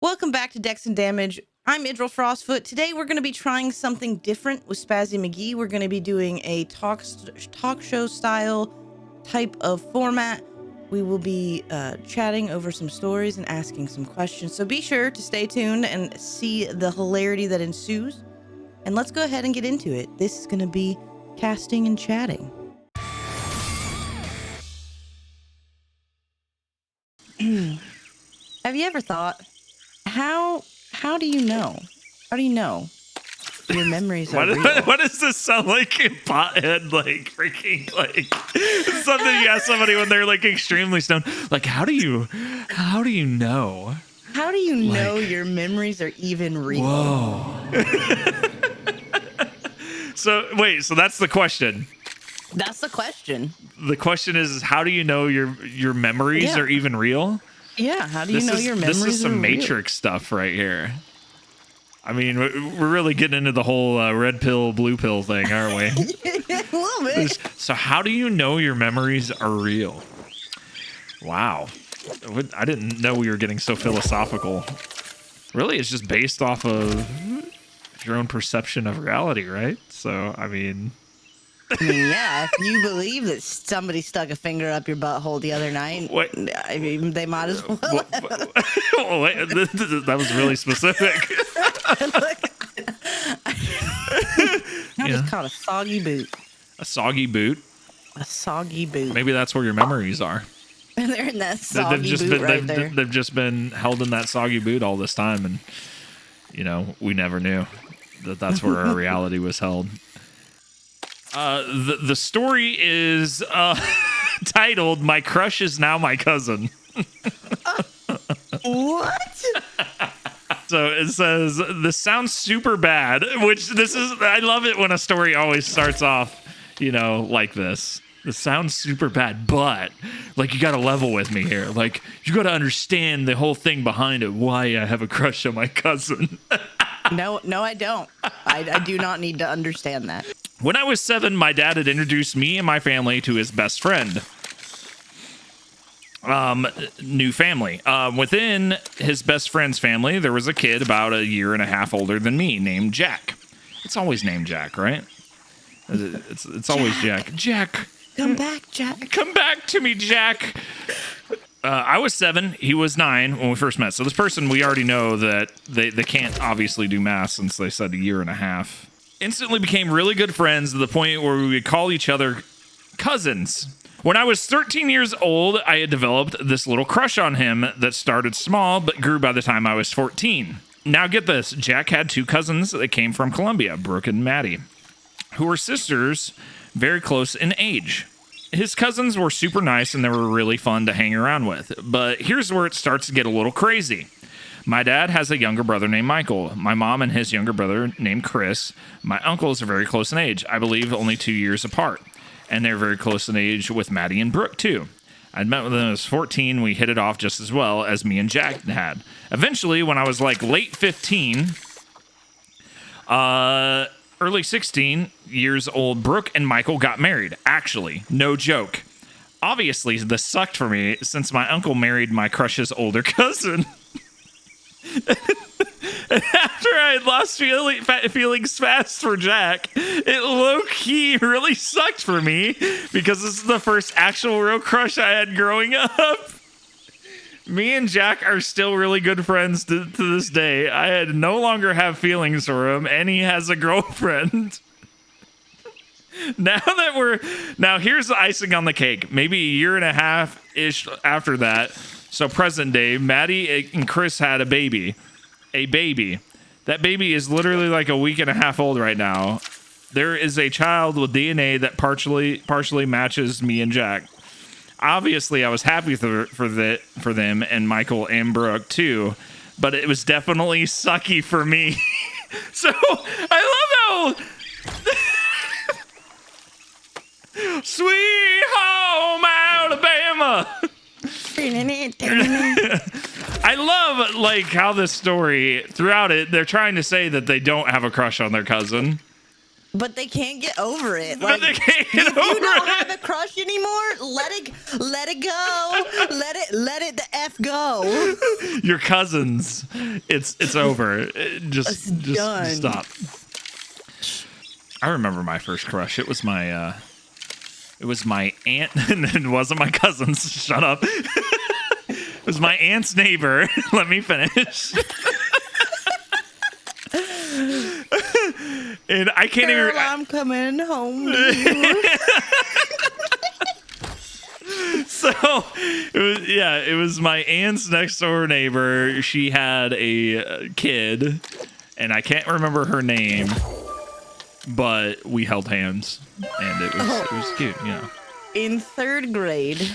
Welcome back to Dex and Damage. I'm Idril Frostfoot. Today we're going to be trying something different with Spazzy McGee. We're going to be doing a talk show style type of format. We will be chatting over some stories and asking some questions. So be sure to stay tuned and see the hilarity that ensues. And let's go ahead and get into it. This is going to be casting and chatting. Have you ever thought, how do you know? How do you know your memories are real? What does this sound like? Pothead, like freaking, like something you ask somebody when they're like extremely stoned. Like, how do you know? How do you know your memories are even real? Whoa. So that's the question. That's the question. The question is, how do you know your memories are even real? Yeah, how do you know your memories are real? This is some Matrix stuff right here. I mean, we're really getting into the whole red pill, blue pill thing, aren't we? A little bit. So how do you know your memories are real? Wow. I didn't know we were getting so philosophical. Really, it's just based off of your own perception of reality, right? So, I mean, yeah, if you believe that somebody stuck a finger up your butthole the other night, I mean, they might as well. That was really specific. I just caught a soggy boot. A soggy boot? A soggy boot. Maybe that's where your memories are. And they're in that soggy boot right there. They've just been held in that soggy boot all this time, and, we never knew that's where our reality was held. The story is titled "My Crush Is Now My Cousin." What? So it says, "This sounds super bad," I love it when a story always starts off, like this. This sounds super bad, but like, you got to level with me here. Like, you got to understand the whole thing behind it. Why I have a crush on my cousin. No, I don't. I do not need to understand that. When I was 7, my dad had introduced me and my family to his best friend. New family. Within his best friend's family, there was a kid about a year and a half older than me named Jack. It's always named Jack, right? It's always Jack. Jack. Come back, Jack. Come back to me, Jack. I was 7. He was 9 when we first met. So this person, we already know that they can't obviously do math since they said a year and a half. Instantly became really good friends to the point where we would call each other cousins. When I was 13 years old, I had developed this little crush on him that started small but grew by the time I was 14. Now get this, Jack had 2 cousins that came from Colombia, Brooke and Maddie, who were sisters, very close in age. His cousins were super nice and they were really fun to hang around with. But here's where it starts to get a little crazy. My dad has a younger brother named Michael. My mom and his younger brother named Chris. My uncles are very close in age. I believe only 2 years apart. And they're very close in age with Maddie and Brooke, too. I'd met with them when I was 14. We hit it off just as well as me and Jack had. Eventually, when I was like late 15, early 16 years old, Brooke and Michael got married. Actually, no joke. Obviously, this sucked for me since my uncle married my crush's older cousin. And after I had lost feelings fast for Jack, it low-key really sucked for me because this is the first actual real crush I had growing up. Me and Jack are still really good friends to this day. I had no longer have feelings for him, and he has a girlfriend. Now here's the icing on the cake. Maybe a year and a half-ish after that, so present day, Maddie and Chris had a baby. That baby is literally like a week and a half old right now. There is a child with DNA that partially matches me and Jack. Obviously, I was happy for them and Michael and Brooke too, but it was definitely sucky for me. So I love how Sweet Home Alabama. I love like how this story throughout it, they're trying to say that they don't have a crush on their cousin. But they can't get over it. But they can't get if over you don't it. have a crush anymore, let it go. Let it the F go. Your cousins. It's over. Just done. stop. I remember my first crush. It was my aunt, and it wasn't my cousins. Shut up. It was my aunt's neighbor. Let me finish. And I can't Girl, even. I'm coming home to you. So it was my aunt's next door neighbor. She had a kid, and I can't remember her name, but we held hands, and it was cute, you know. In 3rd grade,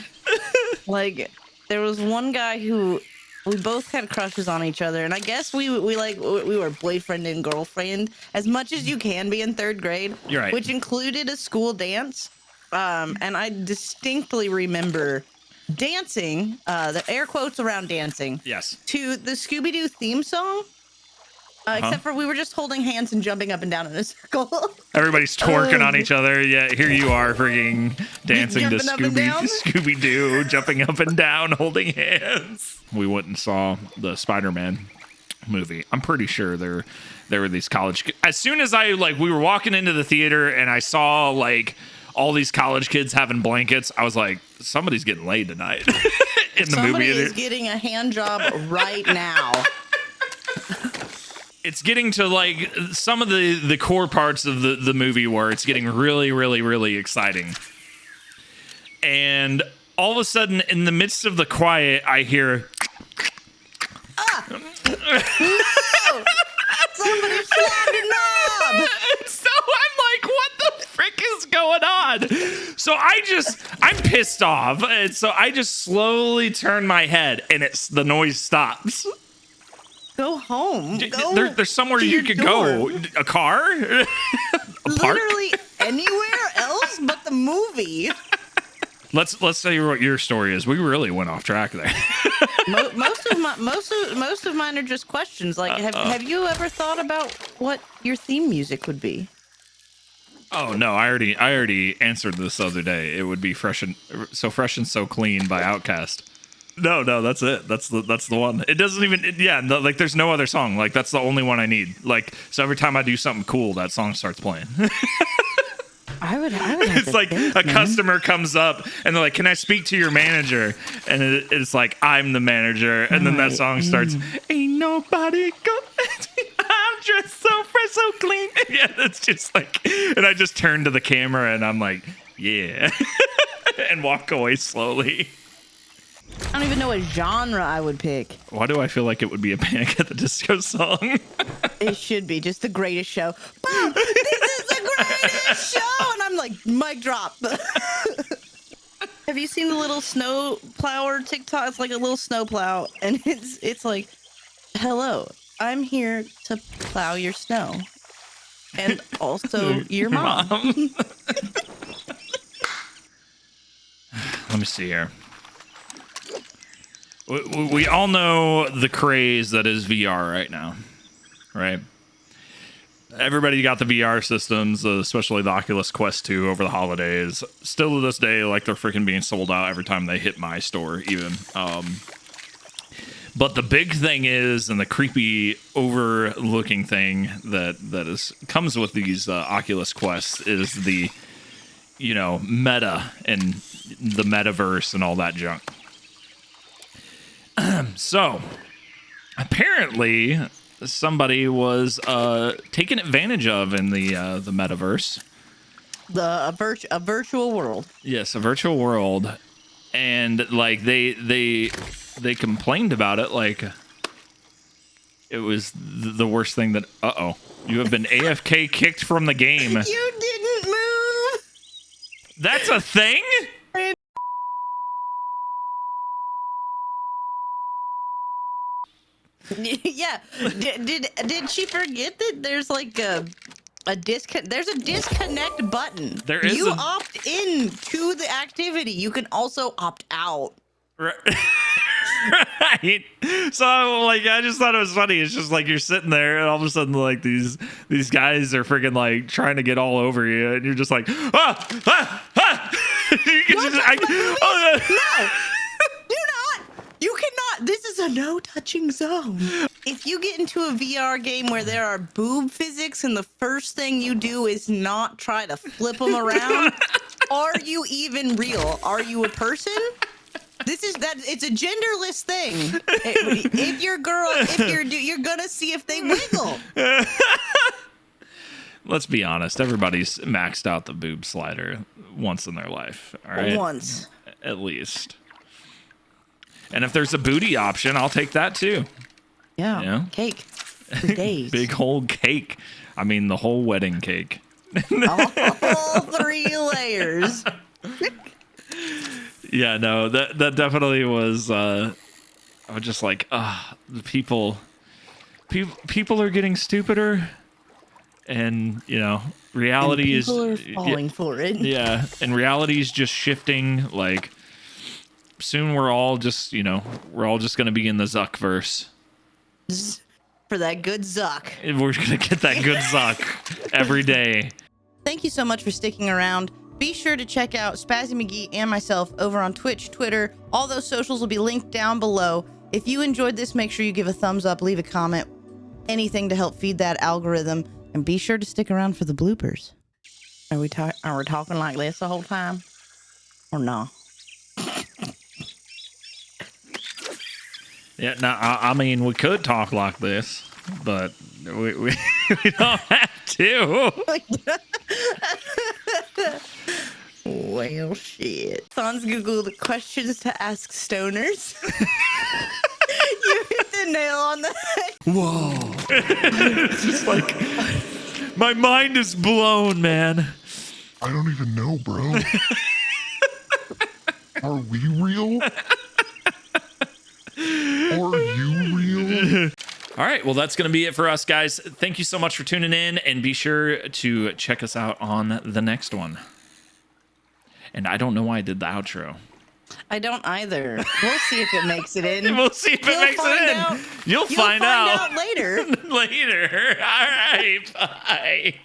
like, there was one guy who we both had crushes on each other, and I guess we were boyfriend and girlfriend as much as you can be in 3rd grade. You're right. Which included a school dance. And I distinctly remember dancing, the air quotes around dancing. Yes. To the Scooby-Doo theme song. Except for we were just holding hands and jumping up and down in a circle. Everybody's twerking on each other. Yeah, here you are, frigging dancing to Scooby-Doo, jumping up and down, holding hands. We went and saw the Spider-Man movie. I'm pretty sure there were these college. As soon as we were walking into the theater and I saw all these college kids having blankets, I was like, somebody's getting laid tonight. In the movie, somebody is getting a hand job right now. It's getting to some of the core parts of the movie where it's getting really, really, really exciting. And all of a sudden, in the midst of the quiet, I hear... Somebody slapped a knob! So I'm like, what the frick is going on? So I'm pissed off. And so I just slowly turn my head, and the noise stops. Go home. There's somewhere you could go. A car? A park? Literally anywhere else but the movie. Let's tell you what your story is. We really went off track there. most of mine are just questions. Like, have you ever thought about what your theme music would be? Oh no, I already answered this the other day. It would be Fresh and So Clean by Outkast. No, that's it. That's the one. It doesn't even. There's no other song. Like, that's the only one I need. Like, so every time I do something cool, that song starts playing. I would It's like a customer comes up and they're like, "Can I speak to your manager?" And it's like, "I'm the manager." And then that song starts. Ain't nobody go. I'm dressed so fresh, so clean. Yeah, that's just like. And I just turn to the camera and I'm like, "Yeah," and walk away slowly. I don't even know what genre I would pick. Why do I feel like it would be a Panic at the Disco song? It should be just the greatest show. Boom! This is the greatest show! And I'm like, mic drop. Have you seen the little snow plower TikTok? It's like a little snow plow. And it's like, hello, I'm here to plow your snow. And also your mom. Let me see here. We all know the craze that is VR right now, right? Everybody got the VR systems, especially the Oculus Quest 2 over the holidays. Still to this day, they're freaking being sold out every time they hit my store, even. But the big thing is, and the creepy overlooking thing that comes with these Oculus Quests is the, meta and the metaverse and all that junk. So, apparently, somebody was taken advantage of in the metaverse. A virtual world. Yes, a virtual world, and they complained about it like it was the worst thing that. You have been AFK kicked from the game. You didn't move. That's a thing. Yeah. Did she forget that there's there's a disconnect button? There is. You opt in to the activity. You can also opt out. Right. Right. So I just thought it was funny. It's just like you're sitting there and all of a sudden like these guys are freaking like trying to get all over you and you're just like, you can just, No, do not. You cannot. This is a no touching zone. If you get into a VR game where there are boob physics and the first thing you do is not try to flip them around, are you even real? Are you a person? It's a genderless thing. If you're a girl, you're gonna see if they wiggle. Let's be honest. Everybody's maxed out the boob slider once in their life. All right. Once. At least. And if there's a booty option, I'll take that too. Yeah. You know? Cake for days. Big whole cake. I mean, the whole wedding cake. All 3 layers. Yeah, no, that definitely was. I was just like, the people are getting stupider, and reality is people are falling for it. Yeah, and reality is just shifting. Like, soon we're all just gonna be in the Zuckverse. For that good Zuck. We're gonna get that good Zuck every day. Thank you so much for sticking around. Be sure to check out Spazzy McGee and myself over on Twitch, Twitter. All those socials will be linked down below. If you enjoyed this, make sure you give a thumbs up, leave a comment, anything to help feed that algorithm, and be sure to stick around for the bloopers. Are we talking like this the whole time? Or no? Yeah, no, I mean, we could talk like this, but we we don't have to. Well, shit. Sans Google the questions to ask stoners. You hit the nail on the head. Whoa. Just like, my mind is blown, man. I don't even know, bro. Are we real? Are you real? All right, well, that's going to be it for us, guys. Thank you so much for tuning in, and be sure to check us out on the next one. And I don't know why I did the outro. I don't either. We'll see if it makes it in. We'll see if it makes it in. You'll find out later. Later. All right, bye.